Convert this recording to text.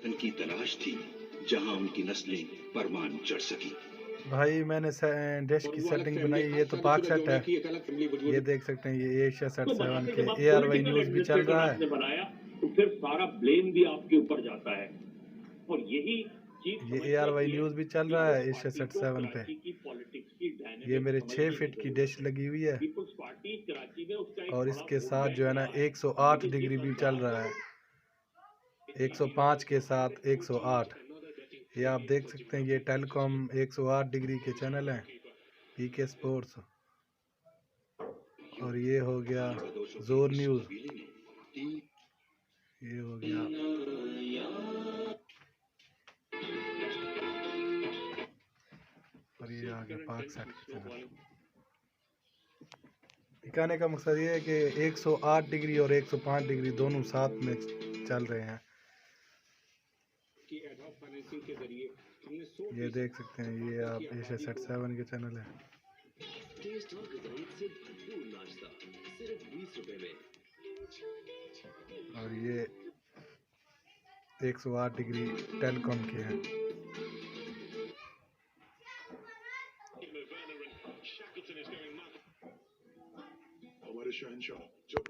वतन की तलाश थी जहां उनकी नस्लें परवान चढ़ सकी। भाई मैंने डिश की सेटिंग बनाई, ये तो पाक सेट है। ये देख सकते हैं, ये एशिया सेट तो 7 बनाने के के बाद ARY पॉलिटिकल न्यूज़ भी चल एडमिनिस्ट्रेटर रहा है। आपने बनाया तो फिर सारा ब्लेम भी आपके ऊपर जाता है और यही चीज ये समझ ARY जाती है न्यूज़ भी चल कि रहा वो है एशिया पार्टी सेट को 7 पे। कराची की पॉलिटिक्स की ये डायनेमिक्स मेरे 6 समझने की फीट की जरूरत डिश है। लगी हुई है पीपल्स पार्टी कराची में उसका एक और बड़ा इसके वोट साथ बैंक जो है ना रहा है 108 लेकिन डिग्री जिस भी चल अंदाज रहा है। से 105 के साथ 108। ये आप देख सकते हैं, ये टेलीकॉम 108 डिग्री के चैनल हैं, PK स्पोर्ट्स। और ये हो गया जोर न्यूज़, ये हो गया और ये आ गया पाक सेट चैनल। दिखाने का मकसद ये है कि 108 डिग्री और 105 डिग्री दोनों साथ में चल रहे हैं। ये देख सकते हैं, ये आप एशिया सेट 7 के चैनल है। टेस्ट और गजाइत से भरपूर नाश्ता सिर्फ 20 रुपए में। और ये 108 डिग्री टेलीकॉम के हैं। हमारे शहंशाह